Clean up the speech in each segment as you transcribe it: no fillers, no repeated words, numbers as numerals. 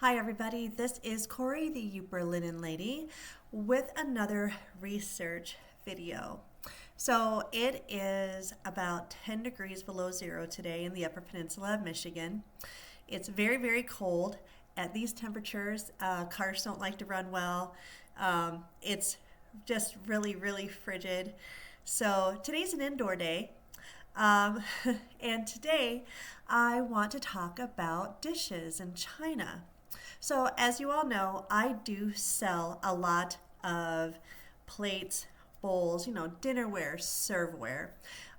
Hi everybody, this is Corey, the Uper Linen Lady, with another research video. So it is about 10 degrees below zero today in the Upper Peninsula of Michigan. It's very, very cold. At these temperatures, cars don't like to run well. It's just really, really frigid. So today's an indoor day. Um, and today I want to talk about dishes and china. So, as you all know, I do sell a lot of plates, bowls, dinnerware, serveware.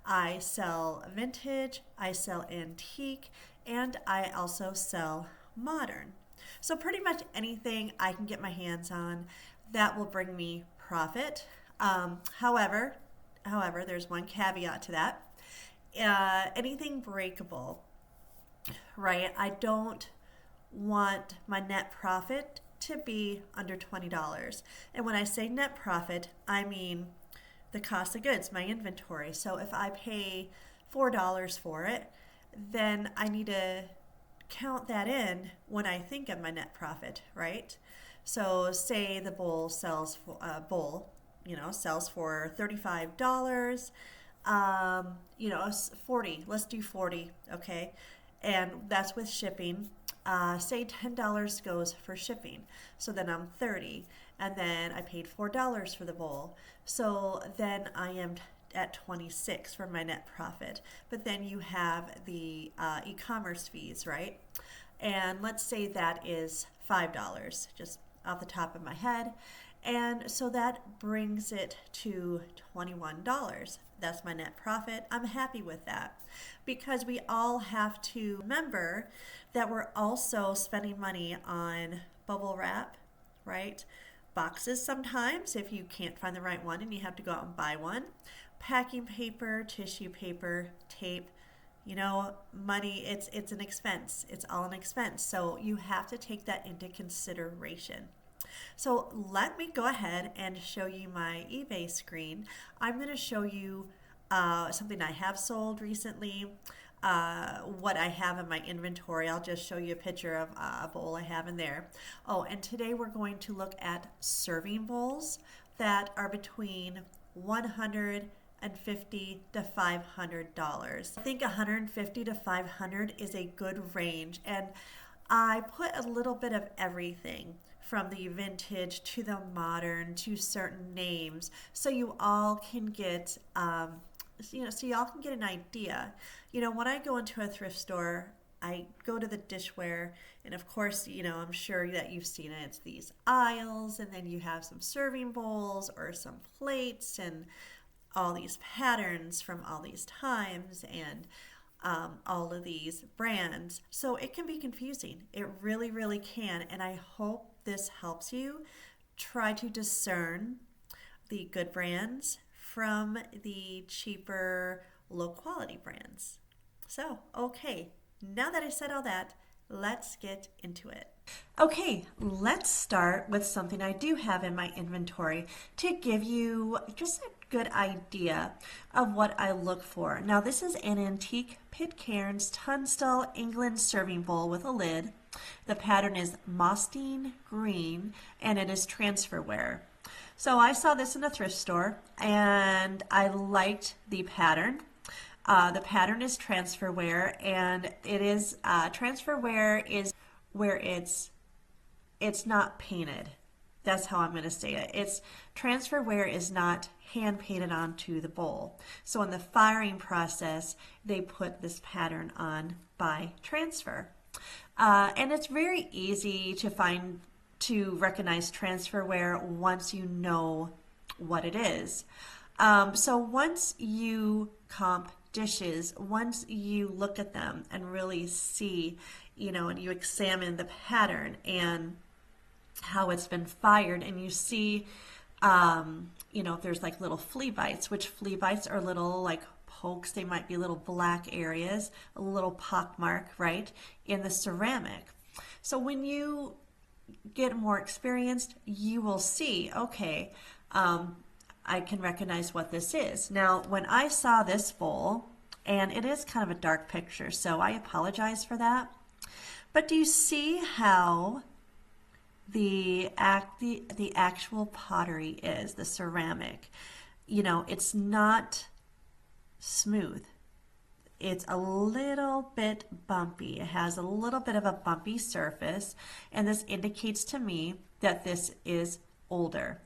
I sell vintage, I sell antique, and I also sell modern. So, pretty much anything I can get my hands on that will bring me profit. However, there's one caveat to that. Anything breakable, right? I don't want my net profit to be under $20. And when I say net profit, I mean the cost of goods, my inventory. So if I pay $4 for it, then I need to count that in when I think of my net profit, right? So say the bowl sells for sells for $35. 40. Let's do 40, okay? And that's with shipping. Say $10 goes for shipping, so then I'm 30, and then I paid $4 for the bowl, so then I am at 26 for my net profit. But then you have the e-commerce fees, right? And let's say that is $5, just off the top of my head. And so that brings it to $21. That's my net profit. I'm happy with that because we all have to remember that we're also spending money on bubble wrap, right? Boxes sometimes if you can't find the right one and you have to go out and buy one. Packing paper, tissue paper, tape, money, it's an expense. It's all an expense. So you have to take that into consideration. So let me go ahead and show you my eBay screen. I'm going to show you something I have sold recently, what I have in my inventory. I'll just show you a picture of a bowl I have in there. Oh, and today we're going to look at serving bowls that are between $150 to $500. I think $150 to $500 is a good range, and I put a little bit of everything from the vintage to the modern to certain names, so you all can get so y'all can get an idea. When I go into a thrift store, I go to the dishware, and of course, I'm sure that you've seen it. It's these aisles, and then you have some serving bowls or some plates and all these patterns from all these times and all of these brands. So it can be confusing. It really, really can. And I hope this helps you try to discern the good brands from the cheaper, low quality brands. So, okay, now that I said all that, let's get into it. Okay, let's start with something I do have in my inventory to give you just a good idea of what I look for. Now, this is an antique Pitcairn's Tunstall England serving bowl with a lid. The pattern is mostine green, and it is transferware. So I saw this in a thrift store, and I liked the pattern. The pattern is transferware, and it is transferware is where it's not painted. That's how I'm going to say it. It's transferware is not hand painted onto the bowl. So in the firing process, they put this pattern on by transfer. And it's very easy to recognize transferware once you know what it is. So once you comp dishes, once you look at them and really see, and you examine the pattern and how it's been fired, and you see, if there's like little flea bites, which flea bites are little like pokes, they might be little black areas, a little pock mark, right, in the ceramic. So when you get more experienced, you will see, okay, I can recognize what this is. Now, when I saw this bowl, and it is kind of a dark picture, so I apologize for that, but do you see how the actual pottery is, the ceramic, it's not smooth. It's a little bit bumpy. It has a little bit of a bumpy surface, and this indicates to me that this is older.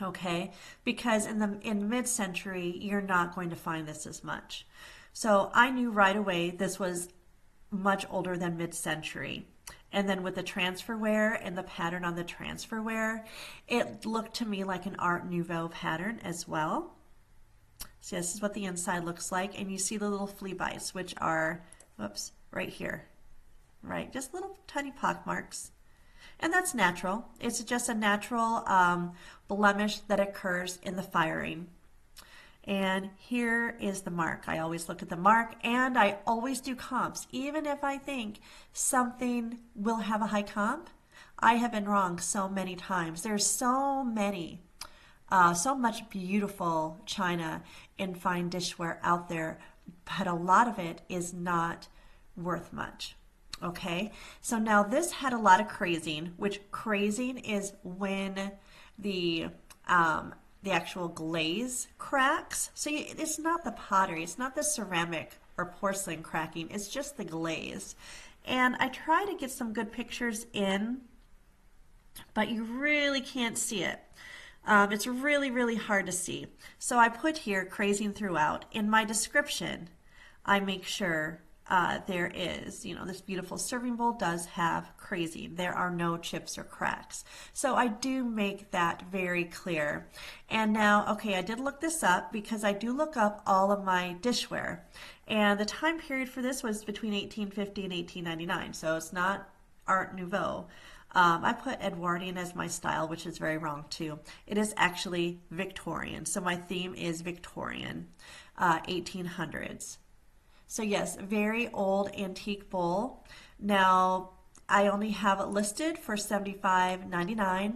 Okay, because in mid-century you're not going to find this as much. So I knew right away this was much older than mid-century. And then with the transferware and the pattern on the transferware, it looked to me like an Art Nouveau pattern as well. So this is what the inside looks like, and you see the little flea bites, which are, whoops, right here, right? Just little tiny pock marks. And that's natural. It's just a natural blemish that occurs in the firing. And here is the mark. I always look at the mark, and I always do comps. Even if I think something will have a high comp, I have been wrong so many times. There's so much beautiful china and fine dishware out there, but a lot of it is not worth much. Okay, so now this had a lot of crazing, which crazing is when the actual glaze cracks. So it's not the pottery, it's not the ceramic or porcelain cracking, it's just the glaze. And I try to get some good pictures in, but you really can't see it. It's really, really hard to see. So I put here crazing throughout. In my description, I make sure there is, this beautiful serving bowl does have crazing. There are no chips or cracks. So I do make that very clear. And now, okay, I did look this up because I do look up all of my dishware. And the time period for this was between 1850 and 1899. So it's not Art Nouveau. I put Edwardian as my style, which is very wrong too. It is actually Victorian. So my theme is Victorian, 1800s. So yes, very old antique bowl. Now, I only have it listed for $75.99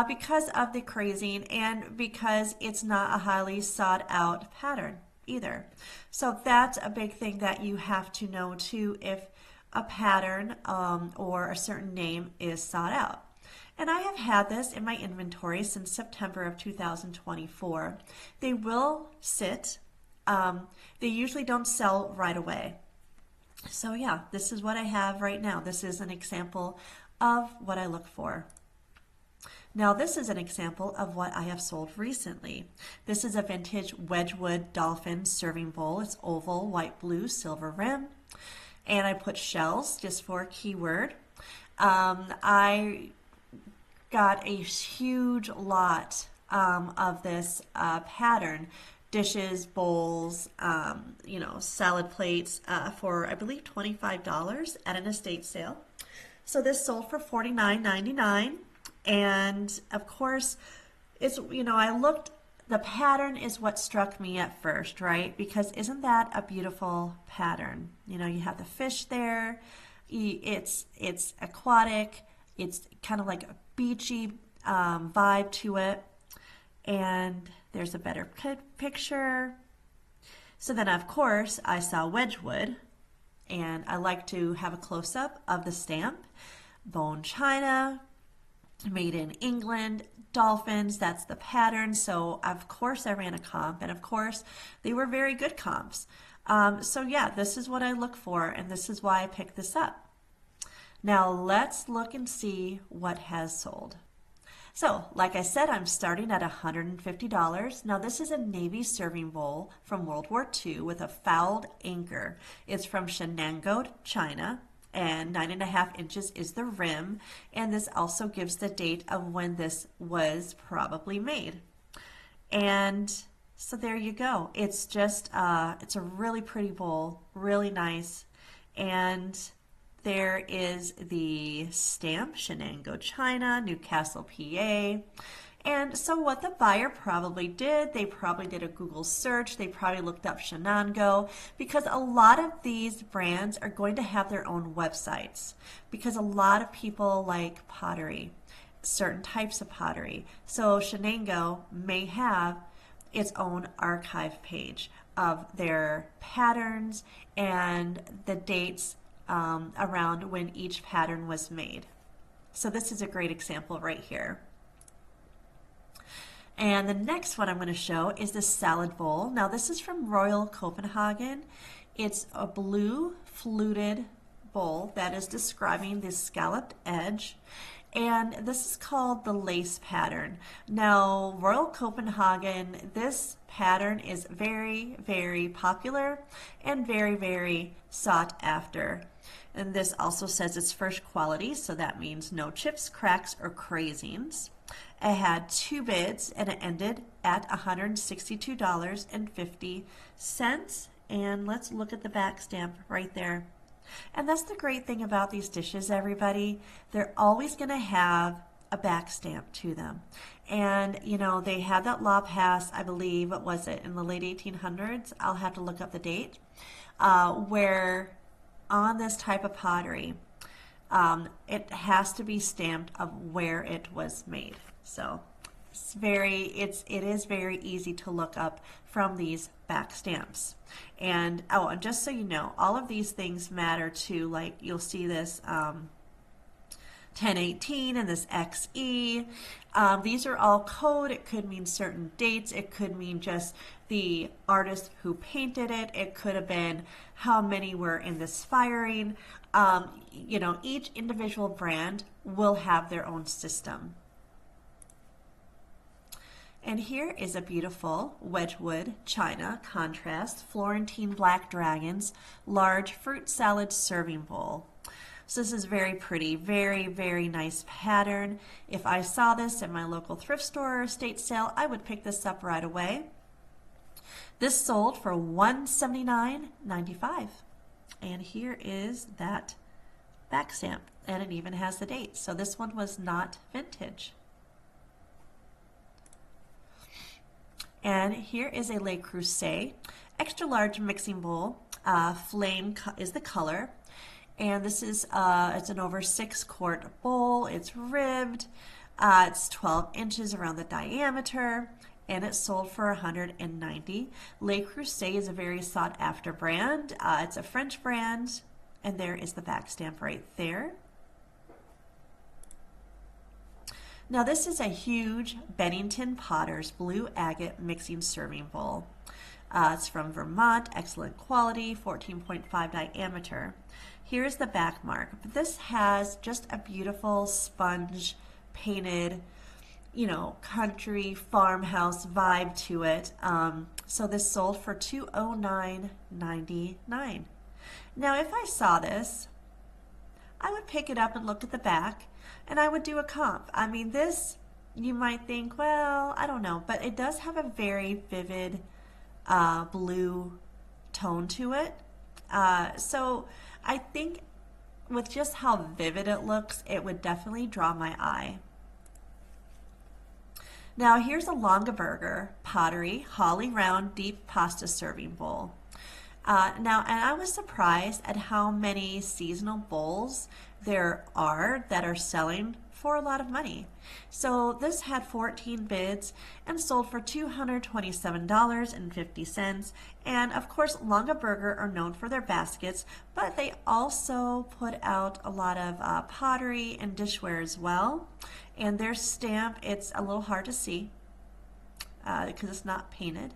because of the crazing and because it's not a highly sought out pattern either. So that's a big thing that you have to know too if a pattern or a certain name is sought out. And I have had this in my inventory since September of 2024. They will sit. They usually don't sell right away. So yeah, this is what I have right now. This is an example of what I look for. Now this is an example of what I have sold recently. This is a vintage Wedgwood Dolphin serving bowl. It's oval, white, blue, silver rim. And I put shells just for a keyword. I got a huge lot of this pattern. Dishes, bowls, salad plates for, I believe, $25 at an estate sale. So this sold for $49.99. And of course, it's, the pattern is what struck me at first, right? Because isn't that a beautiful pattern? You have the fish there. It's aquatic. It's kind of like a beachy vibe to it. And there's a better picture. So then, of course, I saw Wedgwood, and I like to have a close-up of the stamp. Bone china, made in England, dolphins, that's the pattern. So, of course, I ran a comp, and of course, they were very good comps. So, yeah, this is what I look for, and this is why I picked this up. Now, let's look and see what has sold. So, like I said, I'm starting at $150. Now, this is a Navy serving bowl from World War II with a fouled anchor. It's from Shenango, China, and 9.5 inches is the rim. And this also gives the date of when this was probably made. And so there you go. It's just, it's a really pretty bowl, really nice. And there is the stamp, Shenango, China, Newcastle, PA. And so what the buyer probably did, they probably did a Google search, they probably looked up Shenango, because a lot of these brands are going to have their own websites, because a lot of people like pottery, certain types of pottery. So Shenango may have its own archive page of their patterns and the dates around when each pattern was made. So this is a great example right here. And the next one I'm going to show is the salad bowl. Now this is from Royal Copenhagen. It's a blue fluted bowl that is describing the scalloped edge. And this is called the lace pattern. Now, Royal Copenhagen, this pattern is very, very popular and very, very sought after. And this also says it's first quality, so that means no chips, cracks, or crazings. It had 2 bids and it ended at $162.50. And let's look at the back stamp right there. And that's the great thing about these dishes, everybody. They're always going to have a back stamp to them. And, you know, they had that law passed, I believe, what was it, in the late 1800s? I'll have to look up the date, where on this type of pottery, it has to be stamped of where it was made. So it is very easy to look up from these back stamps. And and just so you know, all of these things matter too. Like you'll see this 1018 and this XE. These are all code. It could mean certain dates. It could mean just the artist who painted it. It could have been how many were in this firing. You know, each individual brand will have their own system. And here is a beautiful Wedgwood China contrast Florentine Black Dragons large fruit salad serving bowl. So this is very pretty, very, very nice pattern. If I saw this at my local thrift store or estate sale, I would pick this up right away. This sold for $179.95. And here is that back stamp, and it even has the date. So this one was not vintage. And here is a Le Creuset extra large mixing bowl. Flame is the color. And this is it's an over 6-quart bowl. It's ribbed. It's 12 inches around the diameter. And it sold for $190. Le Creuset is a very sought after brand. It's a French brand. And there is the back stamp right there. Now this is a huge Bennington Potter's Blue Agate Mixing Serving Bowl. It's from Vermont, excellent quality, 14.5 diameter. Here's the back mark. This has just a beautiful sponge painted, you know, country farmhouse vibe to it. So this sold for $209.99. Now if I saw this, I would pick it up and look at the back, and I would do a comp. I mean, this, you might think, well, I don't know, but it does have a very vivid blue tone to it. So I think with just how vivid it looks, it would definitely draw my eye. Now here's a Longaberger Pottery Holly Round Deep Pasta Serving Bowl. And I was surprised at how many seasonal bowls there are that are selling for a lot of money. So this had 14 bids and sold for $227.50. And of course, Longaberger are known for their baskets, but they also put out a lot of pottery and dishware as well. And their stamp, it's a little hard to see because it's not painted.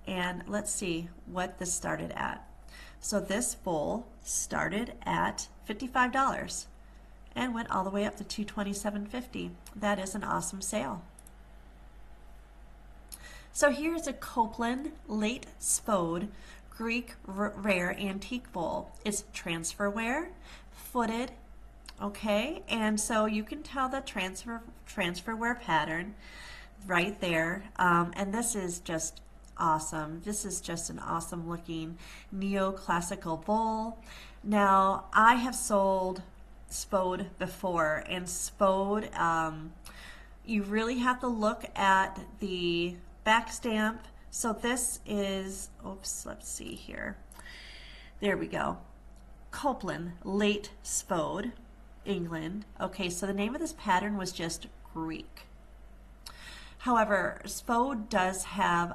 And let's see what this started at. So this bowl started at $55 and went all the way up to $227.50. That is an awesome sale. So here's a Copeland Late Spode Greek Rare Antique Bowl. It's transferware, footed, okay? And so you can tell the transferware pattern right there. And this is just awesome. This is just an awesome looking neoclassical bowl. Now I have sold Spode before, and Spode, you really have to look at the back stamp. So this is, oops, let's see here. There we go. Copeland Late Spode, England. Okay, so the name of this pattern was just Greek. However, Spode does have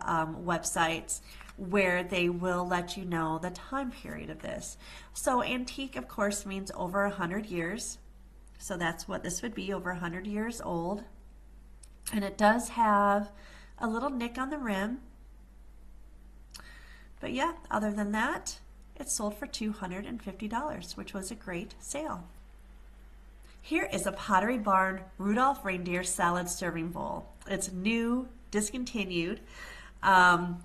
websites where they will let you know the time period of this. So antique, of course, means over 100 years. So that's what this would be, over 100 years old. And it does have a little nick on the rim. But yeah, other than that, it sold for $250, which was a great sale. Here is a Pottery Barn Rudolph Reindeer Salad Serving Bowl. It's new, discontinued. And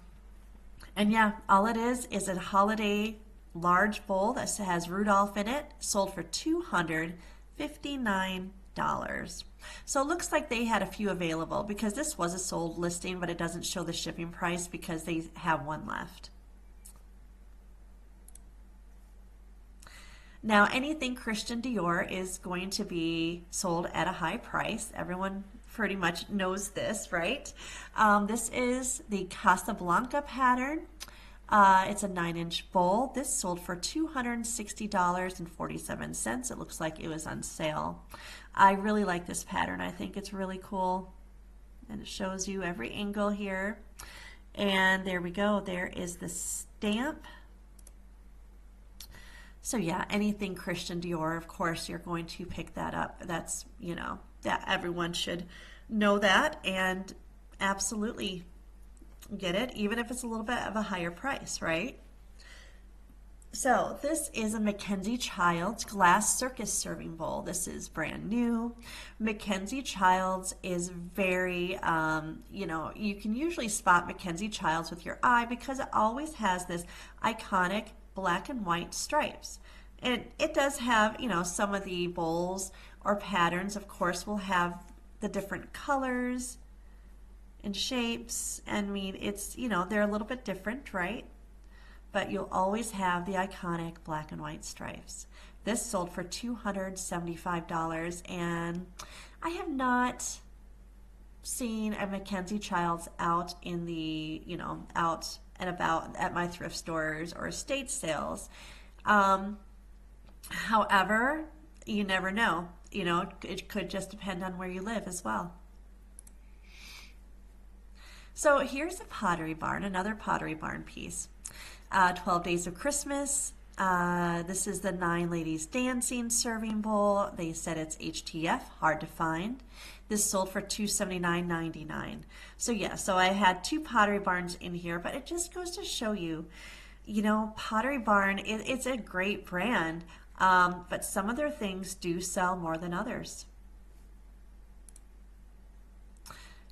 yeah, all it is a holiday large bowl that has Rudolph in it, sold for $259. So it looks like they had a few available because this was a sold listing, but it doesn't show the shipping price because they have one left. Now, anything Christian Dior is going to be sold at a high price. Everyone pretty much knows this, right? This is the Casablanca pattern. It's a 9-inch bowl. This sold for $260.47. It looks like it was on sale. I really like this pattern. I think it's really cool. And it shows you every angle here. And there we go. There is the stamp. So yeah, anything Christian Dior, of course, you're going to pick that up. That's, that everyone should know that and absolutely get it, even if it's a little bit of a higher price, right? So this is a Mackenzie Childs glass circus serving bowl. This is brand new. Mackenzie Childs is very, you can usually spot Mackenzie Childs with your eye because it always has this iconic black and white stripes. And it does have, some of the bowls or patterns, of course, will have the different colors and shapes. I mean, it's, they're a little bit different, right? But you'll always have the iconic black and white stripes. This sold for $275, and I have not seen a Mackenzie Childs out in the, out and about at my thrift stores or estate sales. However, you never know. It could just depend on where you live as well. So here's a Pottery Barn, another Pottery Barn piece. 12 Days of Christmas. This is the 9 Ladies Dancing Serving Bowl. They said it's HTF, hard to find. This sold for $279.99. So yeah, so I had 2 Pottery Barns in here, but it just goes to show you, Pottery Barn, it's a great brand, but some of their things do sell more than others.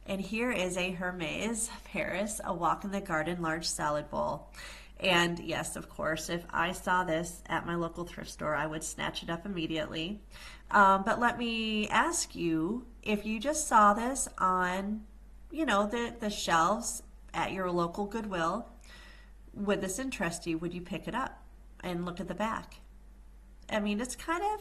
And here is a Hermes Paris, a Walk in the Garden large salad bowl. And yes, of course, if I saw this at my local thrift store, I would snatch it up immediately. But let me ask you, if you just saw this on, the shelves at your local Goodwill, would this interest you? Would you pick it up and look at the back? I mean, it's kind of,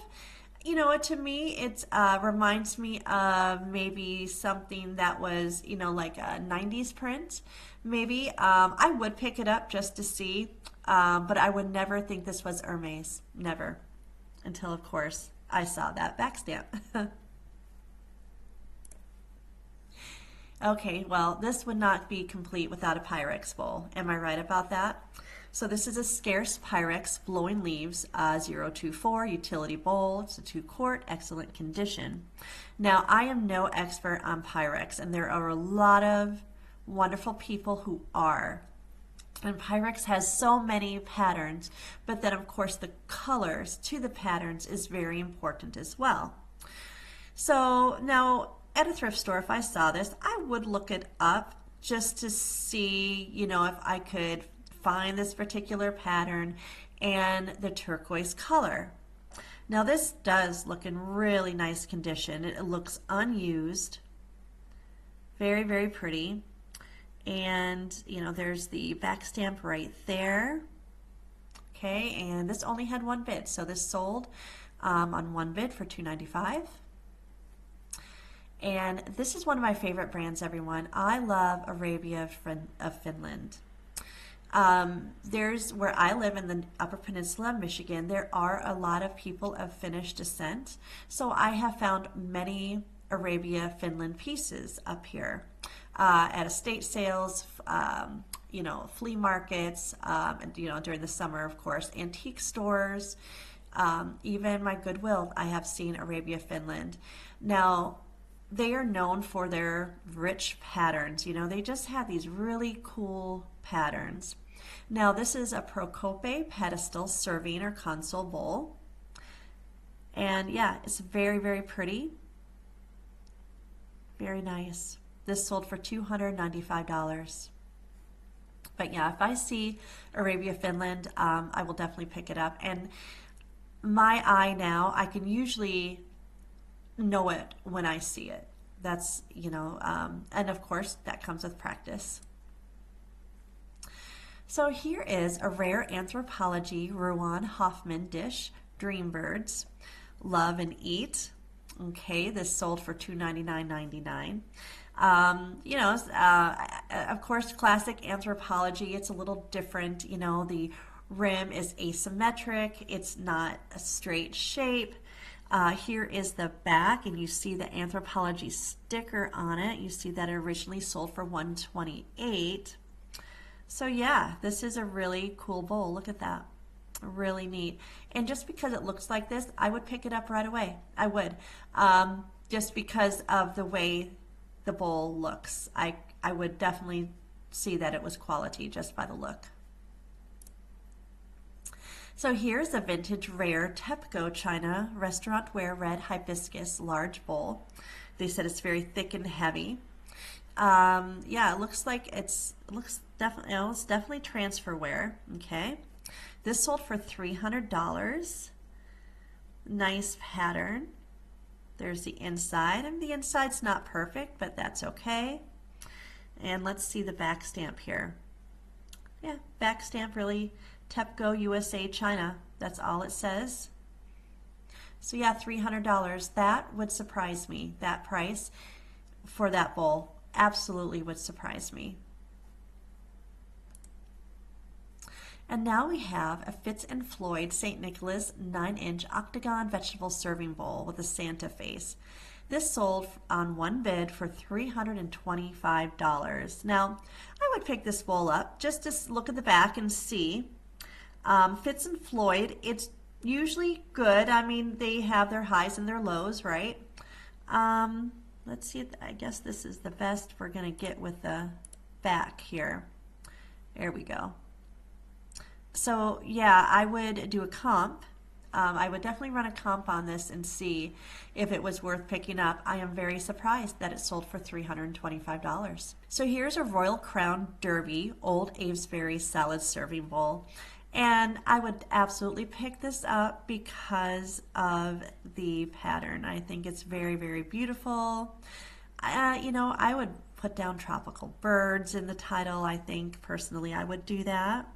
to me, it reminds me of maybe something that was, like a 90s print. Maybe I would pick it up just to see, but I would never think this was Hermes. Never. Until, of course, I saw that back stamp. Okay, well, this would not be complete without a Pyrex bowl. Am I right about that? So this is a scarce Pyrex Blowing Leaves 024 utility bowl. It's a 2-quart, excellent condition. Now, I am no expert on Pyrex, and there are a lot of wonderful people who are. And Pyrex has so many patterns, but then, of course, the colors to the patterns is very important as well. So now, at a thrift store, if I saw this, I would look it up just to see, if I could find this particular pattern and the turquoise color. Now this does look in really nice condition. It looks unused. Very, very pretty. And there's the back stamp right there. Okay, and this only had 1 bid, so this sold on 1 bid for $295. And this is one of my favorite brands, everyone. I love Arabia of Finland. There's where I live in the Upper Peninsula of Michigan, there are a lot of people of Finnish descent. So I have found many Arabia Finland pieces up here at estate sales, flea markets, and during the summer, of course, antique stores. Even my Goodwill, I have seen Arabia, Finland. Now, they are known for their rich patterns. You know, they just have these really cool patterns. Now, this is a Procope pedestal serving or console bowl. And yeah, it's very, very pretty. Very nice. This sold for $295. But yeah, if I see Arabia, Finland, I will definitely pick it up. And my eye now, I can usually know it when I see it. That's, you know, and of course that comes with practice. So here is a rare anthropology Rowan Hoffman dish, Dreambirds, Love and Eat. Okay, this sold for $299.99. You know, of course, classic anthropology, it's a little different. You know, the rim is asymmetric. It's not a straight shape. Here is the back, and you see the anthropology sticker on it. You see that it originally sold for $128. So yeah, this is a really cool bowl. Look at that. Really neat. And just because it looks like this, I would pick it up right away. I would. Just because of the way the bowl looks. I would definitely see that it was quality just by the look. So here's a vintage rare TEPCO China restaurant ware red hibiscus large bowl. They said it's very thick and heavy. Yeah, it looks like it's definitely transferware. Okay, this sold for $300. Nice pattern. There's the inside, and the inside's not perfect, but that's okay. And let's see the back stamp here. Yeah, back stamp really, TEPCO USA China. That's all it says. So yeah, $300. That would surprise me. That price for that bowl absolutely would surprise me. And now we have a Fitz and Floyd St. Nicholas 9-inch octagon vegetable serving bowl with a Santa face. This sold on one bid for $325. Now, I would pick this bowl up just to look at the back and see. Fitz and Floyd, it's usually good. I mean, they have their highs and their lows, right? Let's see. I guess this is the best we're going to get with the back here. There we go. So yeah, I would do a comp. I would definitely run a comp on this and see if it was worth picking up. I am very surprised that it sold for $325. So here's a Royal Crown Derby Old Avesbury salad serving bowl. And I would absolutely pick this up because of the pattern. I think it's very, very beautiful. You know, I would put down tropical birds in the title. I think personally I would do that.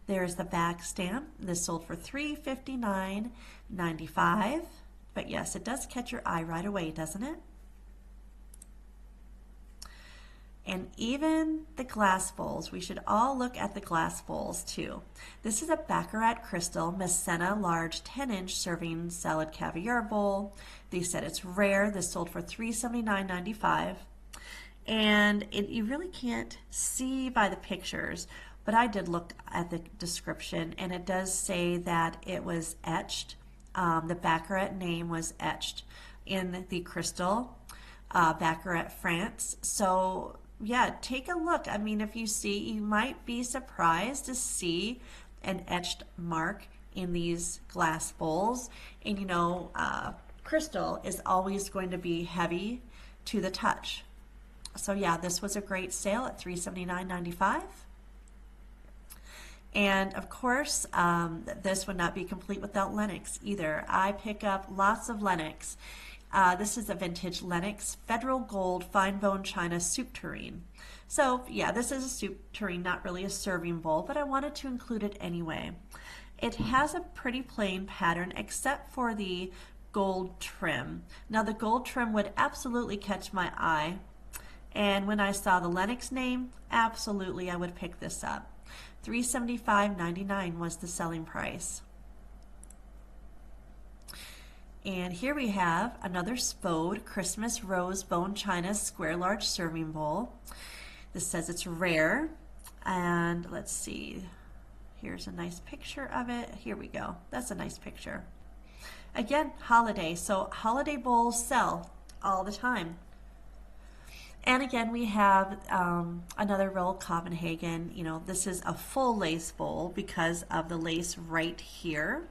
There's the back stamp. This sold for $359.95. But yes, it does catch your eye right away, doesn't it? And even the glass bowls, we should all look at the glass bowls too. This is a Baccarat Crystal Messina large 10-inch serving salad caviar bowl. They said it's rare. This sold for $379.95. And you really can't see by the pictures, but I did look at the description, and it does say that it was etched. The Baccarat name was etched in the crystal, Baccarat, France. So yeah, take a look. I mean, if you see, you might be surprised to see an etched mark in these glass bowls. And you know, crystal is always going to be heavy to the touch. So yeah, this was a great sale at $379.95. And of course, this would not be complete without Lenox either. I pick up lots of Lenox. This is a vintage Lenox Federal Gold Fine Bone China soup tureen. So yeah, this is a soup tureen, not really a serving bowl, but I wanted to include it anyway. It has a pretty plain pattern except for the gold trim. Now the gold trim would absolutely catch my eye. And when I saw the Lenox name, absolutely I would pick this up. $375.99 was the selling price. And here we have another Spode Christmas Rose Bone China Square Large Serving Bowl. This says it's rare. And let's see. Here's a nice picture of it. Here we go. That's a nice picture. Again, holiday. So holiday bowls sell all the time. And again, we have another roll Copenhagen. You know, this is a full lace bowl because of the lace right here.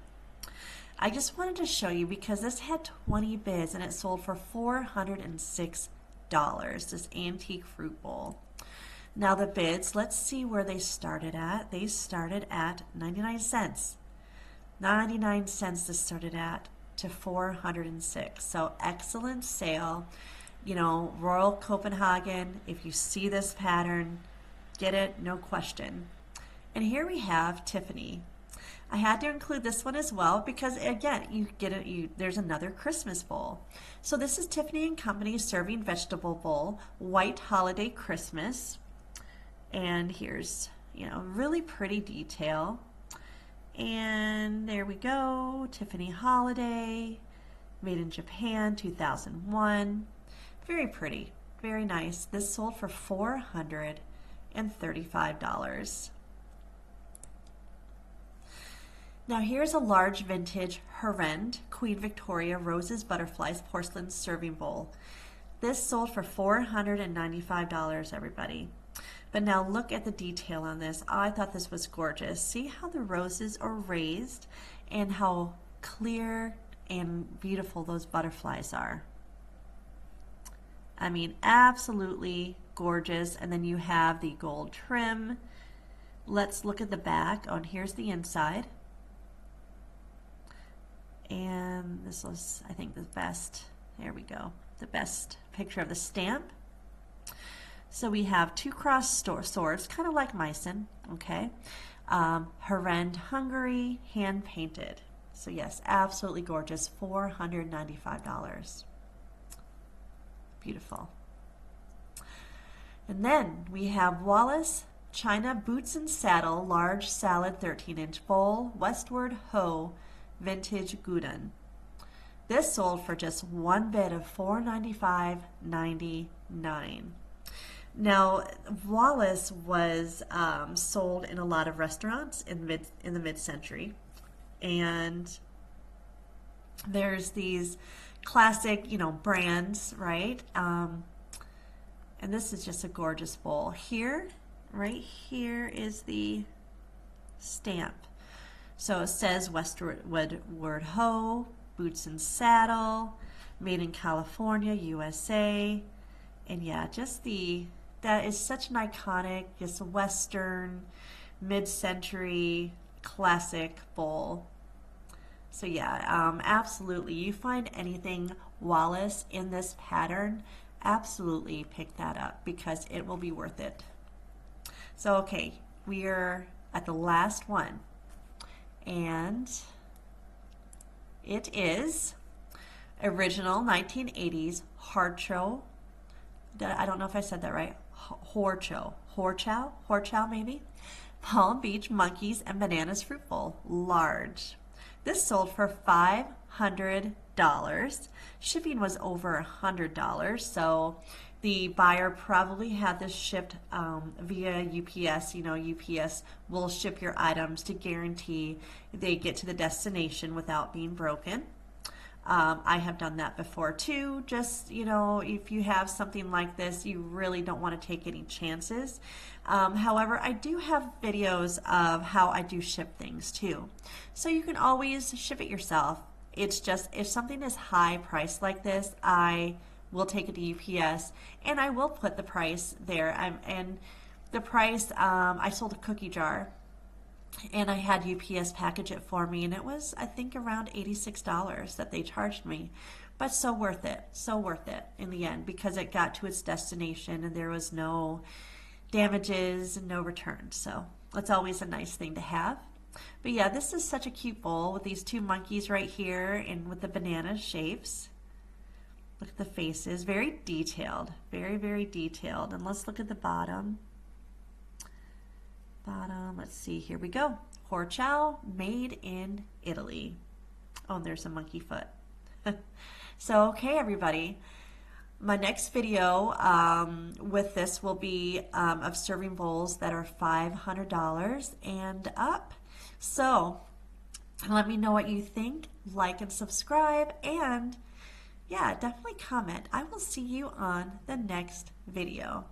I just wanted to show you because this had 20 bids and it sold for $406, this antique fruit bowl. Now the bids, let's see where they started at. They started at 99 cents. 99 cents this started at to 406. So excellent sale. You know, Royal Copenhagen, if you see this pattern, get it, no question. And here we have Tiffany. I had to include this one as well because again, you get it. There's another Christmas bowl. So this is Tiffany and Company Serving Vegetable Bowl, White Holiday Christmas. And here's, you know, really pretty detail. And there we go, Tiffany Holiday, made in Japan, 2001. Very pretty, very nice. This sold for $435. Now here's a large vintage Herend Queen Victoria Roses Butterflies Porcelain Serving Bowl. This sold for $495, everybody. But now look at the detail on this. I thought this was gorgeous. See how the roses are raised and how clear and beautiful those butterflies are. I mean, absolutely gorgeous. And then you have the gold trim. Let's look at the back. Oh, and here's the inside. And this was, I think, the best. There we go. The best picture of the stamp. So we have two crossed swords, kind of like Meissen, okay? Herend, Hungary, hand painted. So yes, absolutely gorgeous, $495. Beautiful. And then we have Wallace China Boots and Saddle, large salad 13-inch bowl, Westward Ho, vintage Guden. This sold for just one bid of $495.99. Now, Wallace was sold in a lot of restaurants in the mid-century, and there's these classic, you know, brands, right? And this is just a gorgeous bowl. Here, right here is the stamp. So it says Westward Ho, Boots and Saddle, made in California, USA. And yeah, just that is such an iconic, just Western, mid-century classic bowl. So yeah, absolutely. You find anything Wallace in this pattern, absolutely pick that up because it will be worth it. So okay, we are at the last one. And it is original 1980s Harcho. I don't know if I said that right. Horchow maybe. Palm Beach Monkeys and Bananas Fruit Bowl, large. This sold for $500. Shipping was over $100, so the buyer probably had this shipped via UPS. You know, UPS will ship your items to guarantee they get to the destination without being broken. I have done that before too. Just, you know, if you have something like this, you really don't want to take any chances. However, I do have videos of how I do ship things too. So you can always ship it yourself. It's just, if something is high priced like this, I will take it to UPS and I will put the price there. And the price, I sold a cookie jar and I had UPS package it for me, and it was, I think, around $86 that they charged me. But so worth it in the end, because it got to its destination and there was no damages and no returns. So that's always a nice thing to have. But yeah, this is such a cute bowl with these two monkeys right here and with the banana shapes. Look at the faces, very detailed, very, very detailed. And let's look at the bottom. Let's see, here we go. Horchow, made in Italy. Oh, and there's a monkey foot. So, okay, everybody. My next video with this will be of serving bowls that are $500 and up. So let me know what you think, like and subscribe, and yeah, definitely comment. I will see you on the next video.